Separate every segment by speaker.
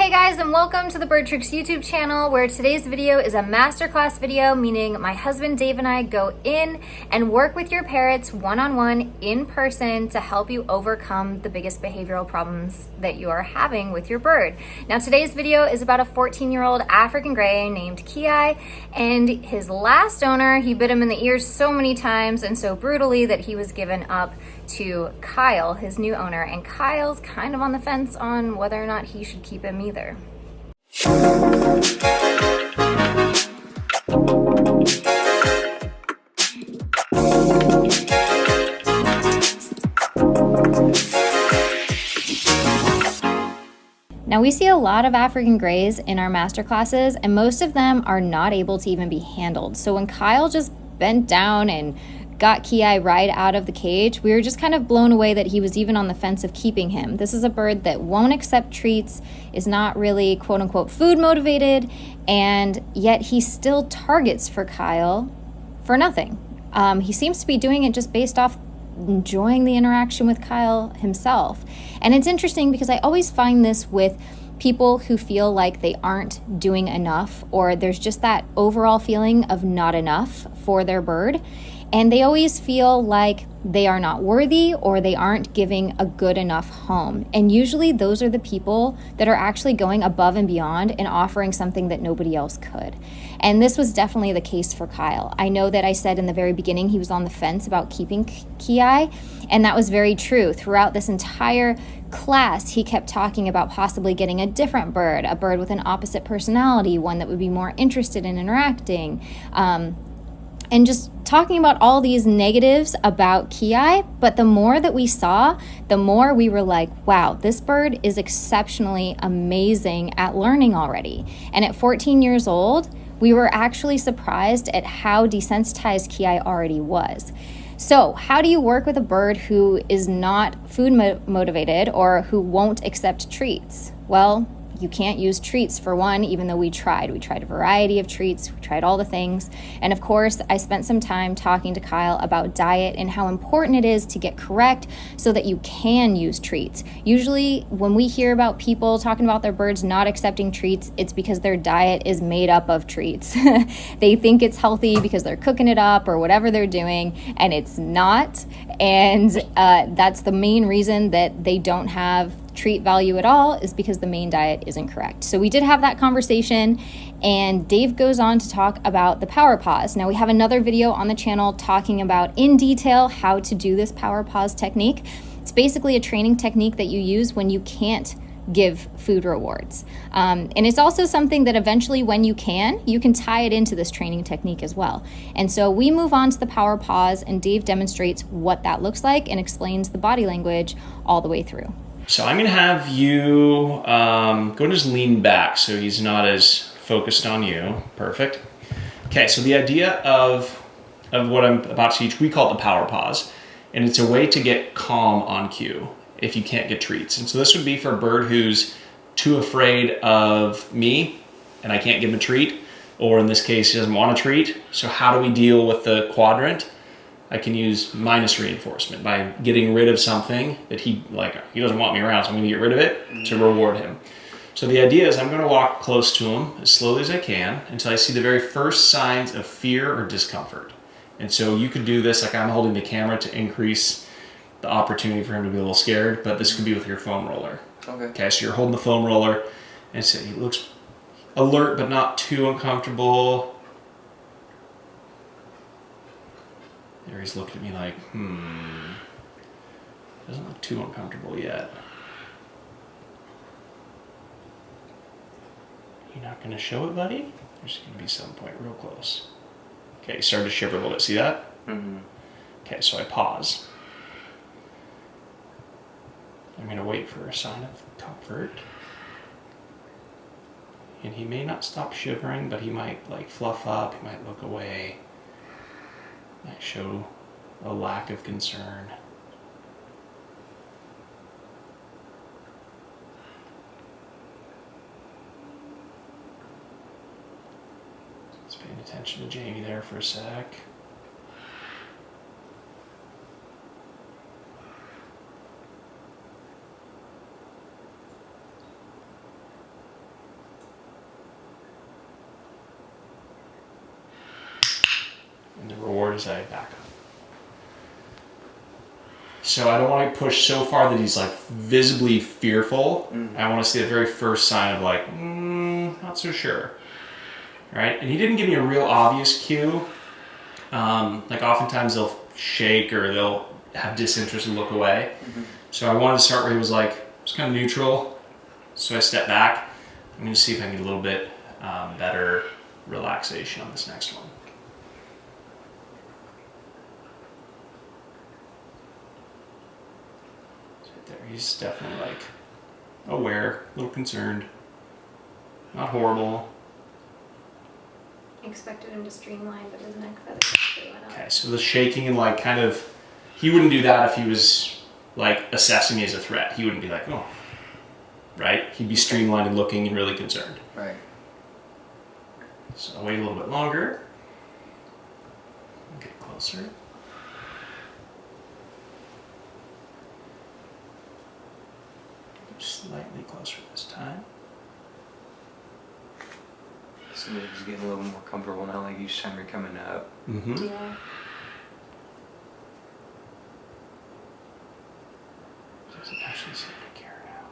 Speaker 1: Hey guys, and welcome to the BirdTricks YouTube channel, where today's video is a masterclass video, meaning my husband Dave and I go in and work with your parrots one-on-one in person to help you overcome the biggest behavioral problems that you are having with your bird. Now today's video is about a 14-year-old African gray named Kiai, and his last owner, he bit him in the ears so many times and so brutally that he was given up to Kyle, his new owner, and Kyle's kind of on the fence on whether or not he should keep him either. Now we see a lot of African grays in our master classes, and most of them are not able to even be handled. So when Kyle just bent down and got Kiai right out of the cage, we were just kind of blown away that he was even on the fence of keeping him. This is a bird that won't accept treats, is not really quote unquote food motivated, and yet he still targets for Kyle for nothing. He seems to be doing it just based off enjoying the interaction with Kyle himself. And it's interesting because I always find this with people who feel like they aren't doing enough, or there's just that overall feeling of not enough for their bird. And they always feel like they are not worthy or they aren't giving a good enough home. And usually those are the people that are actually going above and beyond and offering something that nobody else could. And this was definitely the case for Kyle. I know that I said in the very beginning he was on the fence about keeping Kiai, and that was very true. Throughout this entire class, he kept talking about possibly getting a different bird, a bird with an opposite personality, one that would be more interested in interacting, and just talking about all these negatives about Kiai. But the more that we saw, the more we were like, wow, this bird is exceptionally amazing at learning already. And at 14 years old, we were actually surprised at how desensitized Kiai already was. So how do you work with a bird who is not food motivated or who won't accept treats? Well, you can't use treats for one, even though we tried. We tried a variety of treats, we tried all the things. And of course, I spent some time talking to Kyle about diet and how important it is to get correct so that you can use treats. Usually when we hear about people talking about their birds not accepting treats, it's because their diet is made up of treats. They think it's healthy because they're cooking it up or whatever they're doing, and it's not. And that's the main reason that they don't have treat value at all, is because the main diet isn't correct. So we did have that conversation, and Dave goes on to talk about the power pause. Now we have another video on the channel talking about in detail how to do this power pause technique. It's basically a training technique that you use when you can't give food rewards. And it's also something that eventually when you can tie it into this training technique as well. And so we move on to the power pause, and Dave demonstrates what that looks like and explains the body language all the way through.
Speaker 2: So I'm going to have you go and just lean back so he's not as focused on you. Perfect. Okay, so the idea of what I'm about to teach, we call it the power pause. And it's a way to get calm on cue if you can't get treats. And so this would be for a bird who's too afraid of me and I can't give him a treat, or in this case, he doesn't want a treat. So how do we deal with the quadrant? I can use minus reinforcement by getting rid of something that he doesn't want me around, so I'm gonna get rid of it to reward him. So the idea is I'm gonna walk close to him as slowly as I can until I see the very first signs of fear or discomfort. And so you could do this, like I'm holding the camera to increase the opportunity for him to be a little scared, but this could be with your foam roller. Okay, so you're holding the foam roller, and so he looks alert but not too uncomfortable. There he's looking at me like, doesn't look too uncomfortable yet. You're not going to show it, buddy? There's going to be some point real close. Okay, he started to shiver a little bit. See that? Mm-hmm. Okay, so I pause. I'm going to wait for a sign of comfort. And he may not stop shivering, but he might fluff up, he might look away. Might show a lack of concern. Just paying attention to Jamie there for a sec. as I back up. So I don't want to push so far that he's like visibly fearful. I want to see the very first sign of like, not so sure. Right? And he didn't give me a real obvious cue. Like oftentimes they'll shake or they'll have disinterest and look away. So I wanted to start where he was like, it's kind of neutral. So I step back. I'm going to see if I can get a little bit better relaxation on this next one. There, he's definitely like aware, a little concerned, not horrible.
Speaker 1: Expected him to streamline, but his neck feathers actually went up.
Speaker 2: Okay, so the shaking and like kind of, he wouldn't do that if he was like assessing me as a threat. He wouldn't be like, oh, right? He'd be streamlined and looking and really concerned.
Speaker 3: Right.
Speaker 2: So I'll wait a little bit longer. Get closer. Slightly closer this time.
Speaker 3: So he's getting a little more comfortable now, like each time you're coming up.
Speaker 2: Mm-hmm.
Speaker 1: Yeah.
Speaker 2: Doesn't actually seem to care now.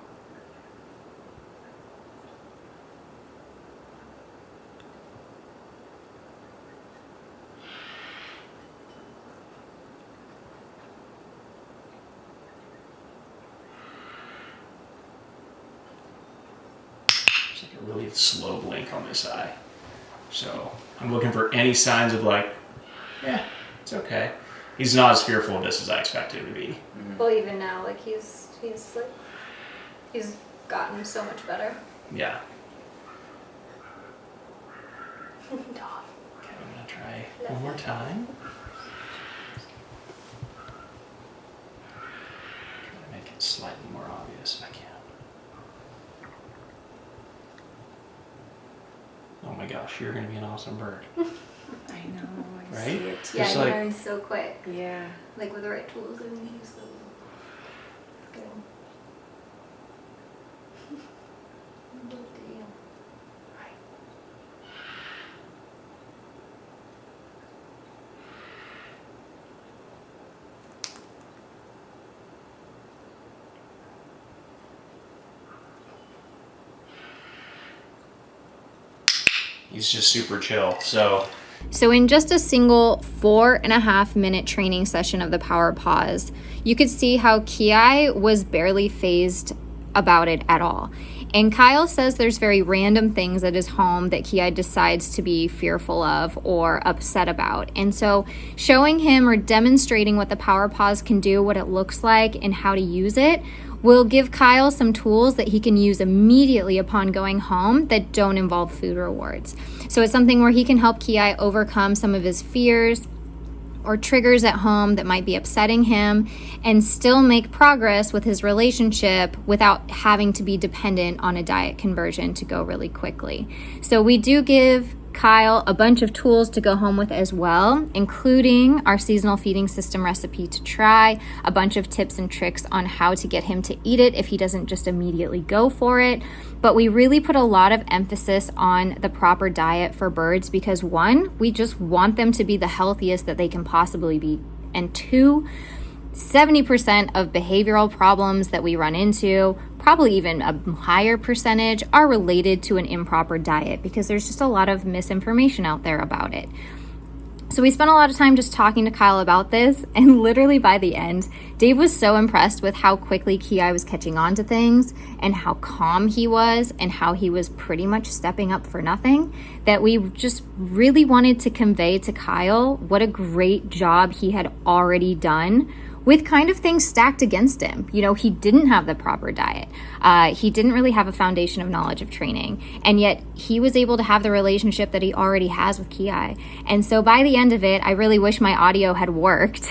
Speaker 2: It's like a really slow blink on this eye. So I'm looking for any signs of like, yeah, it's okay. He's not as fearful of this as I expected him to be.
Speaker 1: Well, even now, like he's gotten so much better.
Speaker 2: Yeah. Okay, I'm gonna try one more time. Try to make it slightly more obvious if I can. Oh my gosh, you're gonna be an awesome bird.
Speaker 4: I know, I
Speaker 2: Right?
Speaker 4: see it.
Speaker 2: Just
Speaker 1: Yeah,
Speaker 2: like-
Speaker 1: he learns so quick.
Speaker 4: Yeah.
Speaker 1: Like with the right tools, I mean, he's so good. Good deal.
Speaker 2: He's just super chill. So
Speaker 1: in just a single 4.5 minute training session of the power pause, you could see how Kiai was barely phased about it at all. And Kyle says there's very random things at his home that Kiai decides to be fearful of or upset about. And so showing him or demonstrating what the power pause can do, what it looks like, and how to use it will give Kyle some tools that he can use immediately upon going home that don't involve food rewards. So it's something where he can help Kiai overcome some of his fears or triggers at home that might be upsetting him and still make progress with his relationship without having to be dependent on a diet conversion to go really quickly. So we do give Kyle a bunch of tools to go home with as well, including our seasonal feeding system recipe to try, a bunch of tips and tricks on how to get him to eat it if he doesn't just immediately go for it. But we really put a lot of emphasis on the proper diet for birds because one, we just want them to be the healthiest that they can possibly be. And two, 70% of behavioral problems that we run into, probably even a higher percentage, are related to an improper diet because there's just a lot of misinformation out there about it. So we spent a lot of time just talking to Kyle about this, and literally by the end, Dave was so impressed with how quickly Kiai was catching on to things and how calm he was and how he was pretty much stepping up for nothing that we just really wanted to convey to Kyle what a great job he had already done with kind of things stacked against him. You know, he didn't have the proper diet. He didn't really have a foundation of knowledge of training. And yet he was able to have the relationship that he already has with Kiai. And so by the end of it, I really wish my audio had worked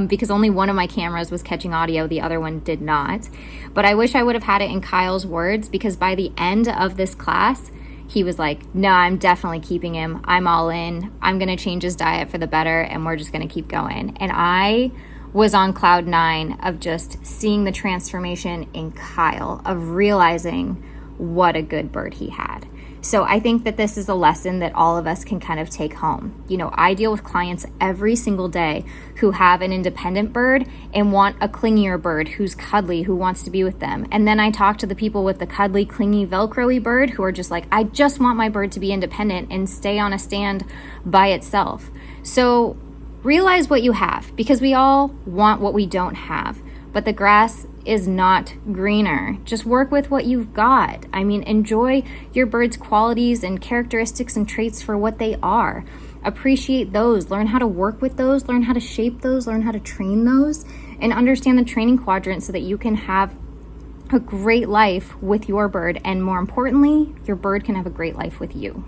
Speaker 1: because only one of my cameras was catching audio. The other one did not. But I wish I would have had it in Kyle's words because by the end of this class, he was like, no, I'm definitely keeping him. I'm all in. I'm going to change his diet for the better and we're just going to keep going. And I was on cloud 9 of just seeing the transformation in Kyle, of realizing what a good bird he had. So I think that this is a lesson that all of us can kind of take home. You know, I deal with clients every single day who have an independent bird and want a clingier bird who's cuddly, who wants to be with them. And then I talk to the people with the cuddly, clingy, Velcro-y bird who are just like, I just want my bird to be independent and stay on a stand by itself. So realize what you have, because we all want what we don't have, but the grass is not greener. Just work with what you've got. I mean, enjoy your bird's qualities and characteristics and traits for what they are. Appreciate those, learn how to work with those, learn how to shape those, learn how to train those, and understand the training quadrant so that you can have a great life with your bird, and more importantly, your bird can have a great life with you.